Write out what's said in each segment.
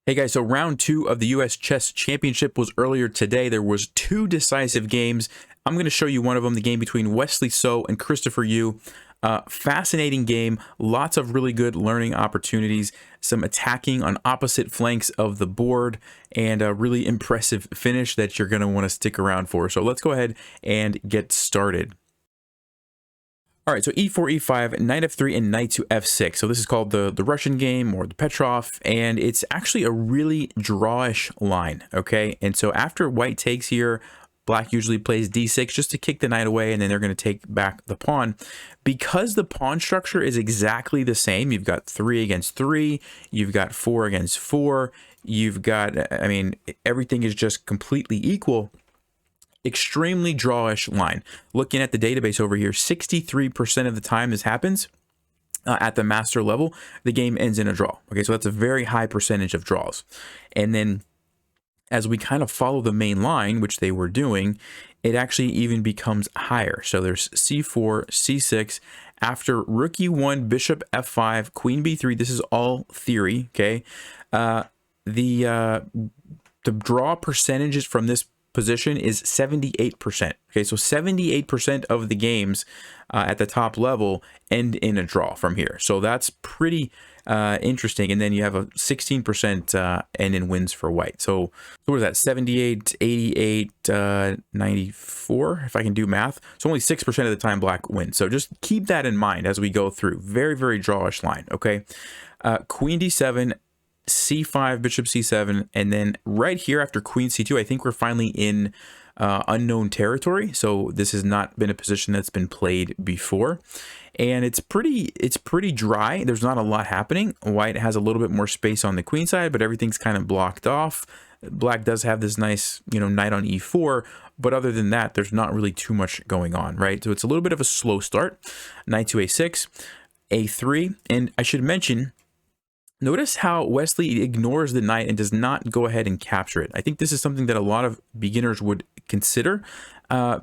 Hey guys, so round 2 of the US Chess Championship was earlier today. There was 2 decisive games. I'm going to show you one of them, the game between Wesley So and Christopher Yu. Fascinating game, lots of really good learning opportunities, some attacking on opposite flanks of the board, and a really impressive finish that you're going to want to stick around for. So let's go ahead and get started. All right, so e4, e5, knight f3, and knight to f6. So this is called the Russian game or the Petrov, and it's actually a really drawish line, okay? And so after white takes here, black usually plays d6 just to kick the knight away, and then they're going to take back the pawn. Because the pawn structure is exactly the same, you've got 3 against 3, you've got 4 against 4, you've got, I mean, everything is just completely equal. Extremely drawish line. Looking at the database over here, 63% of the time this happens at the master level, the game ends in a draw. Okay, so that's a very high percentage of draws. And then as we kind of follow the main line, which they were doing, it actually even becomes higher. So there's c4, c6, after rook e1, bishop f5, queen b3. This is all theory, okay? The draw percentages from this position is 78%. Okay, so 78% of the games at the top level end in a draw from here. So that's pretty interesting. And then you have a 16% end in wins for white. So what is that? 78, 88, 94, if I can do math. So only 6% of the time black wins. So just keep that in mind as we go through. Very, very drawish line. Okay, queen d7, c5, bishop c7, and then right here after queen c2, I think we're finally in unknown territory. So this has not been a position that's been played before, and it's pretty dry. There's not a lot happening. White has a little bit more space on the queen side, but everything's kind of blocked off. Black does have this nice, knight on e4, but other than that, there's not really too much going on, right? So it's a little bit of a slow start. Knight to a6, a3, and I should mention, notice how Wesley ignores the knight and does not go ahead and capture it. I think this is something that a lot of beginners would consider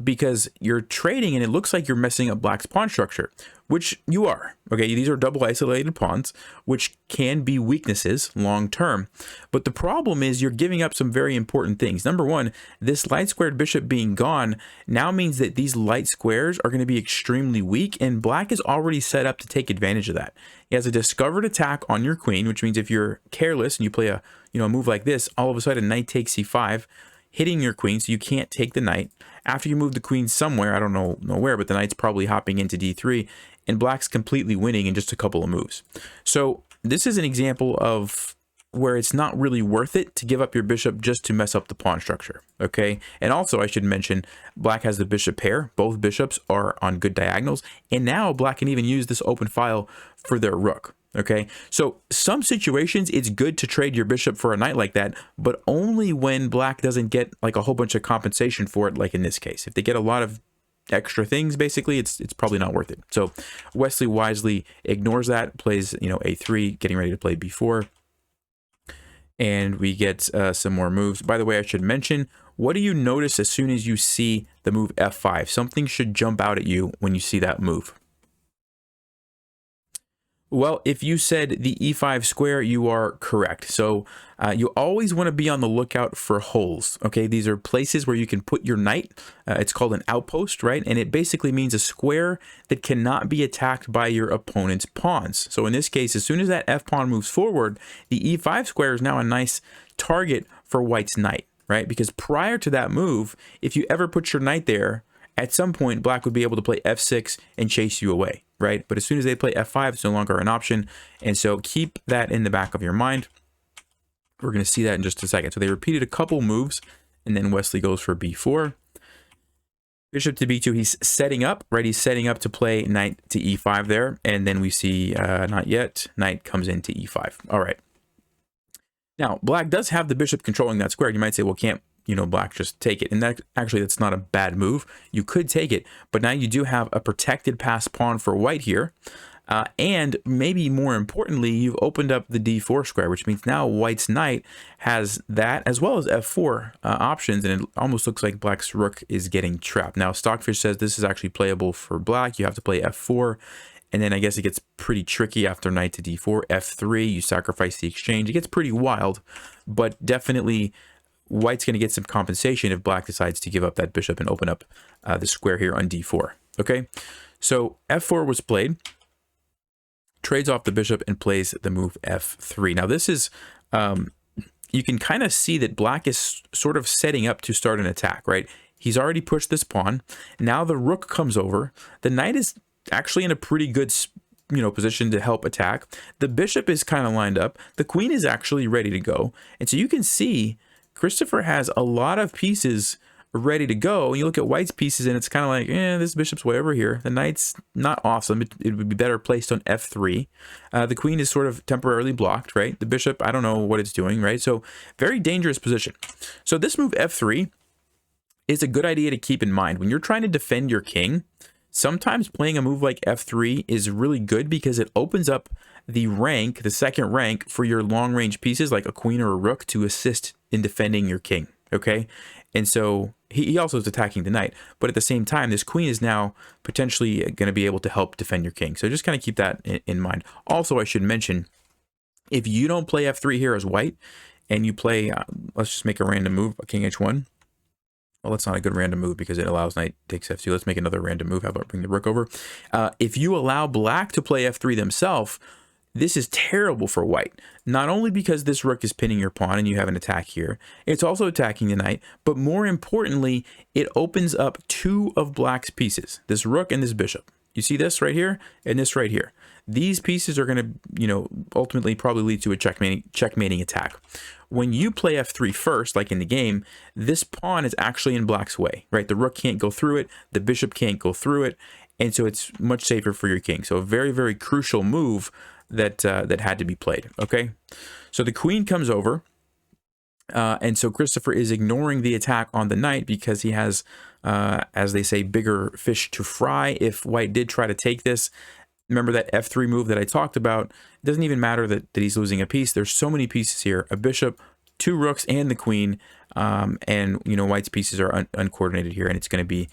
because you're trading and it looks like you're messing up black's pawn structure, which you are. Okay, these are double isolated pawns, which can be weaknesses long term. But the problem is you're giving up some very important things. Number one, this light squared bishop being gone now means that these light squares are going to be extremely weak, and black is already set up to take advantage of that. He has a discovered attack on your queen, which means if you're careless and you play a move like this, all of a sudden knight takes c5, hitting your queen, so you can't take the knight. After you move the queen somewhere, I don't know where, but the knight's probably hopping into d3, and black's completely winning in just a couple of moves. So this is an example of where it's not really worth it to give up your bishop just to mess up the pawn structure, okay? And also, I should mention, black has the bishop pair. Both bishops are on good diagonals, and now black can even use this open file for their rook, okay? So some situations, it's good to trade your bishop for a knight like that, but only when black doesn't get like a whole bunch of compensation for it, like in this case. If they get a lot of extra things, basically, it's probably not worth it. So Wesley wisely ignores that, plays, a3, getting ready to play b4. And we get some more moves. By the way, I should mention, what do you notice as soon as you see the move f5? Something should jump out at you when you see that move. Well, if you said the e5 square, you are correct. So you always want to be on the lookout for holes. Okay, these are places where you can put your knight. It's called an outpost, right? And it basically means a square that cannot be attacked by your opponent's pawns. So in this case, as soon as that f pawn moves forward, the e5 square is now a nice target for white's knight, right? Because prior to that move, if you ever put your knight there, at some point, black would be able to play f6 and chase you away, right? But as soon as they play f5, it's no longer an option. And so keep that in the back of your mind. We're going to see that in just a second. So they repeated a couple moves, and then Wesley goes for b4. Bishop to b2, he's setting up, right? He's setting up to play knight to e5 there. And then we see, not yet, knight comes into e5. All right. Now, black does have the bishop controlling that square. You might say, well, can't black just take it? And that actually, that's not a bad move. You could take it, but now you do have a protected pass pawn for white here. And maybe more importantly, you've opened up the d4 square, which means now white's knight has that as well as f4 options, and it almost looks like black's rook is getting trapped. Now, Stockfish says this is actually playable for black. You have to play f4 And then I guess it gets pretty tricky after knight to d4. f3, you sacrifice the exchange. It gets pretty wild, but definitely white's going to get some compensation if black decides to give up that bishop and open up the square here on d4. Okay, so f4 was played, trades off the bishop and plays the move f3. Now this is, you can kind of see that black is sort of setting up to start an attack, right? He's already pushed this pawn. Now the rook comes over. The knight is actually in a pretty good, position to help attack. The bishop is kind of lined up. The queen is actually ready to go. And so you can see Christopher has a lot of pieces ready to go. And you look at white's pieces and it's kind of like, this bishop's way over here. The knight's not awesome. It would be better placed on f3. The queen is sort of temporarily blocked, right? The bishop, I don't know what it's doing, right? So very dangerous position. So this move f3 is a good idea to keep in mind. When you're trying to defend your king, sometimes playing a move like f3 is really good because it opens up the rank, the second rank, for your long-range pieces like a queen or a rook to assist in defending your king, okay? And so he also is attacking the knight, but at the same time, this queen is now potentially going to be able to help defend your king. So just kind of keep that in mind. Also, I should mention, if you don't play f3 here as white, and you play, let's just make a random move, king h1. Well, that's not a good random move because it allows knight takes f2. Let's make another random move. How about bring the rook over? If you allow black to play f3 themselves, this is terrible for white. Not only because this rook is pinning your pawn and you have an attack here, it's also attacking the knight, but more importantly, it opens up two of black's pieces, this rook and this bishop. You see this right here and this right here. These pieces are going to, ultimately probably lead to a checkmating attack. When you play f3 first, like in the game, this pawn is actually in black's way, right? The rook can't go through it, the bishop can't go through it, and so it's much safer for your king. So a very, very crucial move that had to be played, okay? So the queen comes over, and so Christopher is ignoring the attack on the knight because he has, as they say, bigger fish to fry. If white did try to take this, remember that f3 move that I talked about, it doesn't even matter that he's losing a piece. There's so many pieces here, a bishop, two rooks, and the queen, and, white's pieces are uncoordinated here, and it's going to be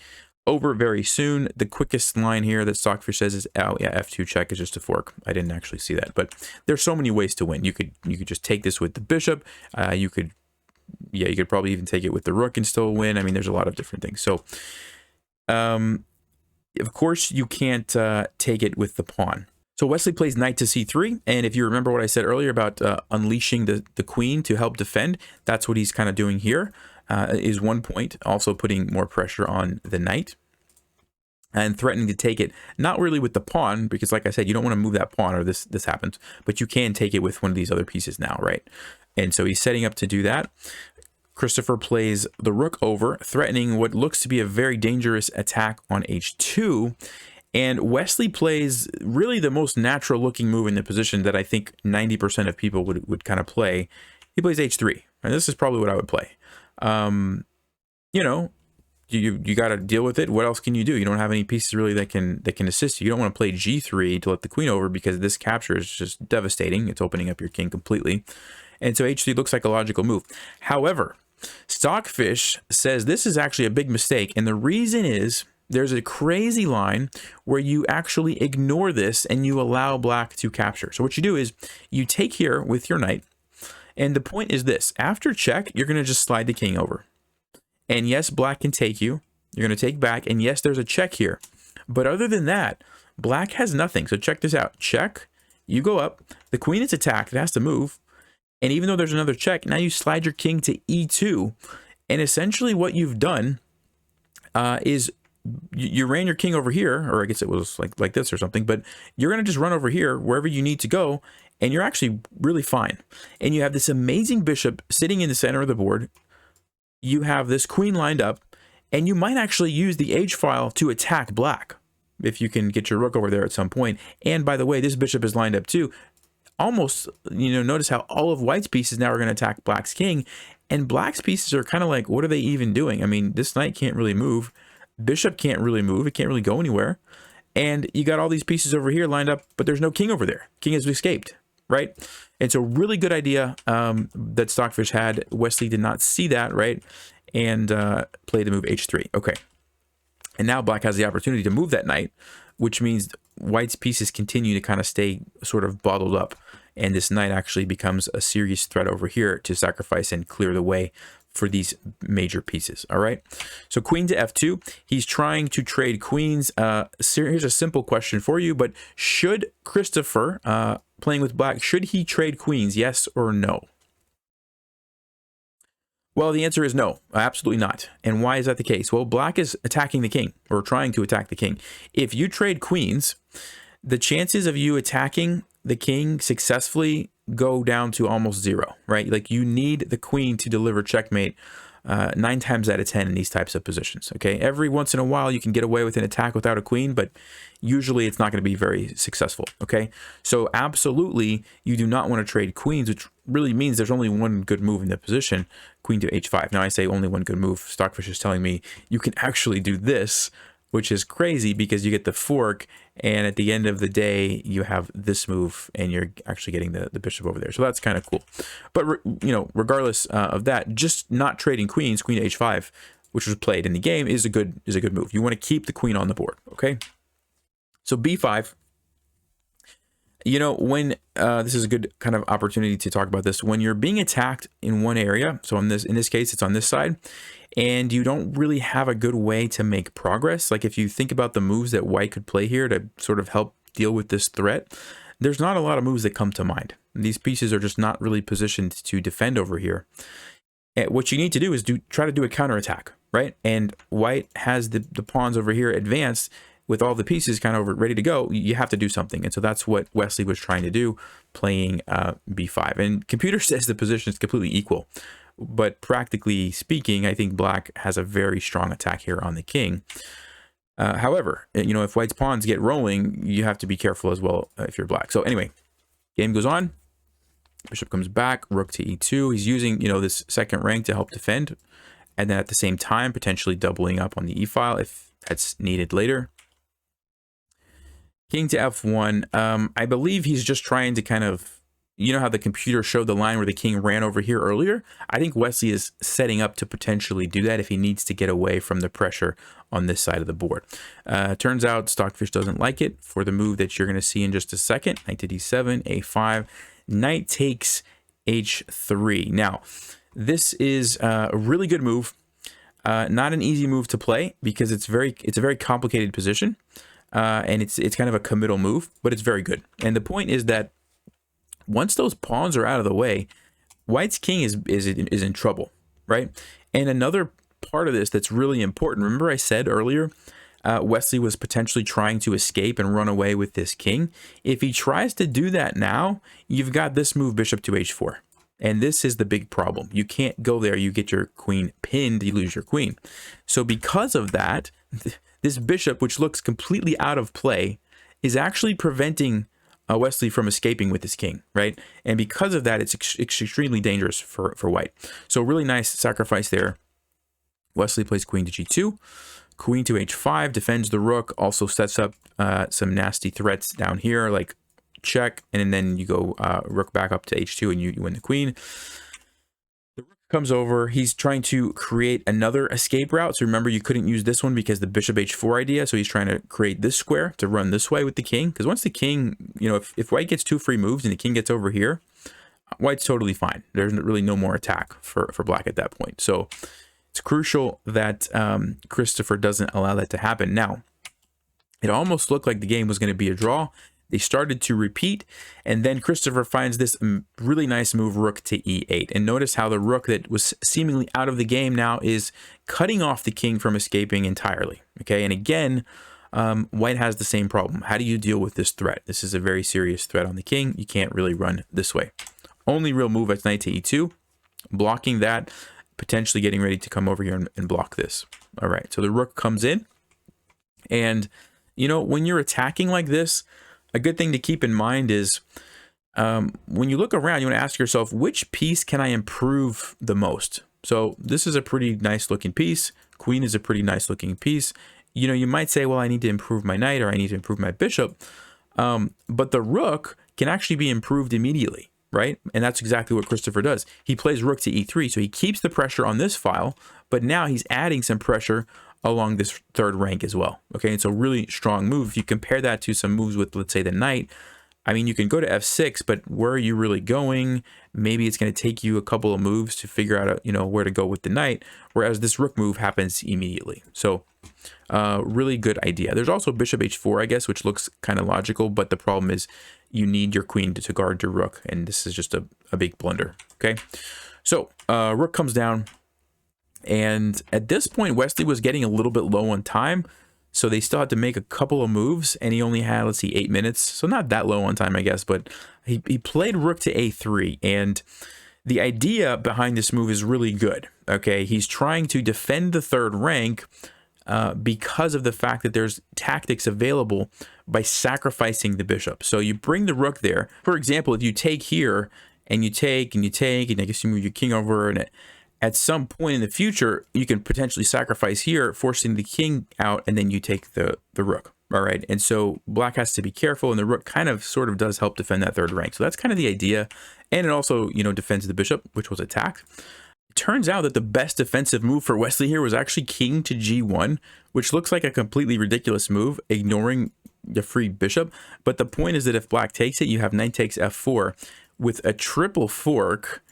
over very soon. The quickest line here that Stockfish says is, oh yeah, f2 check is just a fork. I didn't actually see that, but there's so many ways to win. You could just take this with the bishop. You could probably even take it with the rook and still win. I mean, there's a lot of different things. So, of course, you can't take it with the pawn. So Wesley plays knight to c3, and if you remember what I said earlier about unleashing the queen to help defend, that's what he's kind of doing here. Is one point, also putting more pressure on the knight and threatening to take it, not really with the pawn, because like I said, you don't want to move that pawn or this happens, but you can take it with one of these other pieces now, right? And so he's setting up to do that. Christopher plays the rook over, threatening what looks to be a very dangerous attack on h2. And Wesley plays really the most natural looking move in the position that I think 90% of people would kind of play. He plays h3, and this is probably what I would play. You got to deal with it. What else can you do? You don't have any pieces really that can assist you. You don't want to play g3 to let the queen over because this capture is just devastating. It's opening up your king completely. And so h3 looks like a logical move. However, Stockfish says this is actually a big mistake. And the reason is there's a crazy line where you actually ignore this and you allow black to capture. So what you do is you take here with your knight. And the point is this, after check, you're going to just slide the king over. And yes, black can take you. You're going to take back. And yes, there's a check here. But other than that, black has nothing. So check this out. Check. You go up. The queen is attacked. It has to move. And even though there's another check, now you slide your king to e2. And essentially what you've done is you ran your king over here, or I guess it was like this or something, but you're going to just run over here wherever you need to go, and you're actually really fine. And you have this amazing bishop sitting in the center of the board. You have this queen lined up, and you might actually use the H file to attack black if you can get your rook over there at some point. And by the way, this bishop is lined up too. Almost, notice how all of white's pieces now are going to attack black's king, and black's pieces are kind of like, what are they even doing? I mean, this knight can't really move. Bishop can't really move. It can't really go anywhere. And you got all these pieces over here lined up, but there's no king over there. King has escaped, right? And so really good idea that Stockfish had. Wesley did not see that, right? And played the move h3. Okay. And now black has the opportunity to move that knight, which means white's pieces continue to kind of stay sort of bottled up, and this knight actually becomes a serious threat over here to sacrifice and clear the way for these major pieces. All right, so queen to f2. He's trying to trade queens. Here's a simple question for you, but should Christopher, playing with black, should he trade queens, yes or no? Well, the answer is no, absolutely not. And why is that the case? Well, black is attacking the king, or trying to attack the king. If you trade queens, the chances of you attacking the king successfully go down to almost zero, right? Like, you need the queen to deliver checkmate 9 times out of 10 in these types of positions, okay? Every once in a while, you can get away with an attack without a queen, but usually it's not going to be very successful, okay? So absolutely, you do not want to trade queens, which really means there's only one good move in the position, queen to h5. Now, I say only one good move. Stockfish is telling me you can actually do this, which is crazy because you get the fork, and at the end of the day, you have this move, and you're actually getting the bishop over there. So that's kind of cool. But, you know, regardless of that, just not trading queens, queen to h5, which was played in the game, is a good move. You want to keep the queen on the board, okay? So b5. You know, when this is a good kind of opportunity to talk about this. When you're being attacked in one area, so in this case, it's on this side, and you don't really have a good way to make progress. Like, if you think about the moves that white could play here to sort of help deal with this threat, there's not a lot of moves that come to mind. These pieces are just not really positioned to defend over here. And what you need to do is try to do a counterattack, right? And white has the pawns over here advanced with all the pieces kind of ready to go. You have to do something. And so that's what Wesley was trying to do, playing b5. And computer says the position is completely equal. But practically speaking, I think black has a very strong attack here on the king. However, you know, if white's pawns get rolling, you have to be careful as well if you're black. So anyway, game goes on. Bishop comes back, rook to e2. He's using, you know, this second rank to help defend. And then at the same time, potentially doubling up on the e file if that's needed later. King to f1. I believe he's just trying to kind of, you know how the computer showed the line where the king ran over here earlier? I think Wesley is setting up to potentially do that if he needs to get away from the pressure on this side of the board. Turns out Stockfish doesn't like it for the move that you're going to see in just a second. Knight to d7, a5, knight takes h3. Now, this is a really good move. Not an easy move to play because it's a very complicated position. And it's kind of a committal move, but it's very good. And the point is that once those pawns are out of the way, white's king is in trouble, right? And another part of this that's really important, remember I said earlier, Wesley was potentially trying to escape and run away with this king. If he tries to do that now, you've got this move, bishop to h4. And this is the big problem. You can't go there. You get your queen pinned, you lose your queen. So because of that, this bishop, which looks completely out of play, is actually preventing Wesley from escaping with his king, right? And because of that, it's extremely dangerous for white. So really nice sacrifice there. Wesley plays queen to g2. Queen to h5, defends the rook, also sets up some nasty threats down here, like check, and then you go rook back up to h2 and you win the queen. The rook comes over. He's trying to create another escape route. So remember, you couldn't use this one because the bishop h4 idea. So he's trying to create this square to run this way with the king. Because once the king, you know, if white gets 2 free moves and the king gets over here, white's totally fine. There's really no more attack for black at that point. So it's crucial that Christopher doesn't allow that to happen. Now, it almost looked like the game was going to be a draw. They started to repeat, and then Christopher finds this really nice move, rook to e8. And notice how the rook that was seemingly out of the game now is cutting off the king from escaping entirely. Okay, and again, white has the same problem. How do you deal with this threat? This is a very serious threat on the king. You can't really run this way. Only real move is knight to e2, blocking that, potentially getting ready to come over here and block this. All right, so the rook comes in, and you know, when you're attacking like this, a good thing to keep in mind is when you look around, you want to ask yourself, which piece can I improve the most? So this is a pretty nice looking piece. Queen is a pretty nice looking piece. You know, you might say, well, I need to improve my knight or I need to improve my bishop. But the rook can actually be improved immediately, right? And that's exactly what Christopher does. He plays rook to e3, so he keeps the pressure on this file, but now he's adding some pressure along this third rank as well. Okay, it's a really strong move. If you compare that to some moves with, let's say, the knight, I mean, you can go to f6, but where are you really going? Maybe it's going to take you a couple of moves to figure out, where to go with the knight, whereas this rook move happens immediately. So really good idea. There's also bishop h4, I guess, which looks kind of logical, but the problem is you need your queen to guard your rook, and this is just a big blunder. Okay, so rook comes down, and at this point, Wesley was getting a little bit low on time, so they still had to make a couple of moves, and he only had, let's see, 8 minutes. So not that low on time, I guess, but he played rook to a3, and the idea behind this move is really good. Okay, he's trying to defend the third rank because of the fact that there's tactics available by sacrificing the bishop. So you bring the rook there. For example, if you take here, and you take, and I guess you move your king over, and at some point in the future, you can potentially sacrifice here, forcing the king out, and then you take the rook. All right, and so black has to be careful, and the rook kind of sort of does help defend that third rank. So that's kind of the idea, and it also, defends the bishop, which was attacked. It turns out that the best defensive move for Wesley here was actually king to g1, which looks like a completely ridiculous move, ignoring the free bishop. But the point is that if black takes it, you have knight takes f4 with a triple fork,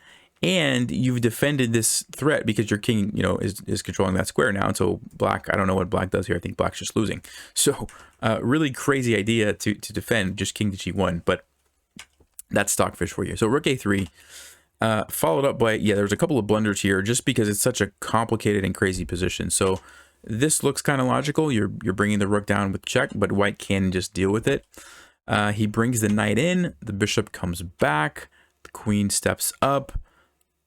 and you've defended this threat because your king, is controlling that square now. And so black, I don't know what black does here. I think black's just losing. So really crazy idea to defend just king to g1, but that's stockfish for you. So rook a3, followed up by, there's a couple of blunders here just because it's such a complicated and crazy position. So this looks kind of logical. You're bringing the rook down with check, but white can just deal with it. He brings the knight in, the bishop comes back, the queen steps up.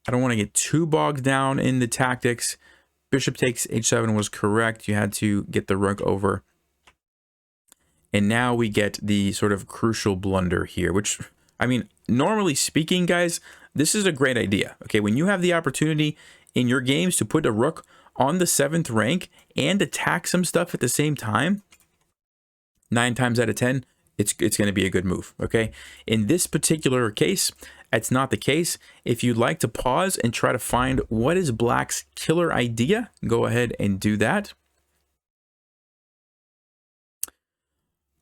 I don't want to get too bogged down in the tactics. Bishop takes h7 was correct. You had to get the rook over. And now we get the sort of crucial blunder here, which, I mean, normally speaking, guys, this is a great idea. Okay, when you have the opportunity in your games to put a rook on the 7th rank and attack some stuff at the same time, 9 times out of 10, it's going to be a good move. Okay, in this particular case, it's not the case. If you'd like to pause and try to find what is black's killer idea, go ahead and do that.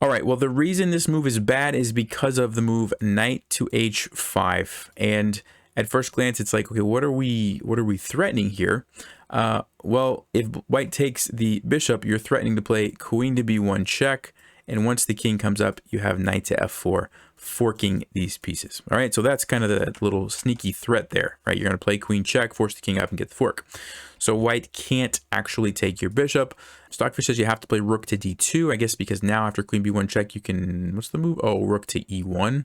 All right, well, the reason this move is bad is because of the move knight to h5. And at first glance, it's like, okay, what are we threatening here? Well, if white takes the bishop, you're threatening to play queen to b1 check. And once the king comes up, you have knight to f4, forking these pieces. All right, so that's kind of the little sneaky threat there, right? You're going to play queen check, force the king up, and get the fork. So white can't actually take your bishop. Stockfish says you have to play rook to d2, I guess, because now after queen b1 check, you can, what's the move? Oh, rook to e1.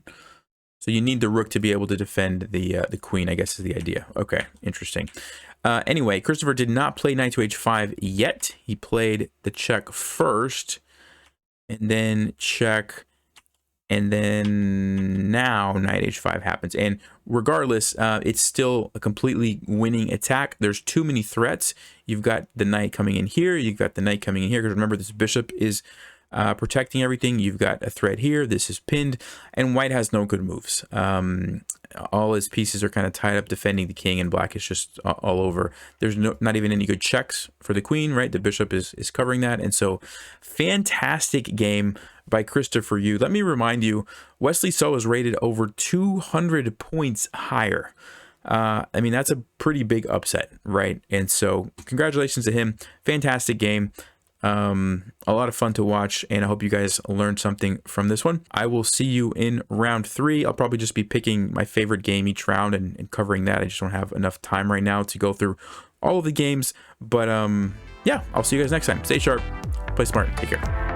So you need the rook to be able to defend the queen, I guess is the idea. Okay, interesting. Anyway, Christopher did not play knight to h5 yet. He played the check first, and then check, and then now knight h5 happens. And regardless, it's still a completely winning attack. There's too many threats. You've got the knight coming in here. You've got the knight coming in here. Because remember, this bishop is protecting everything. You've got a threat here. This is pinned. And white has no good moves. All his pieces are kind of tied up defending the king, and black is just all over. There's not even any good checks for the queen, right? The bishop is covering that. And so fantastic game by Christopher Yu. Let me remind you, Wesley So is rated over 200 points higher. I mean, that's a pretty big upset, right? And so congratulations to him. Fantastic game. A lot of fun to watch, and I hope you guys learned something from this one. I will see you in round 3. I'll probably just be picking my favorite game each round and covering that. I just don't have enough time right now to go through all of the games, but yeah, I'll see you guys next time. Stay sharp, play smart, take care.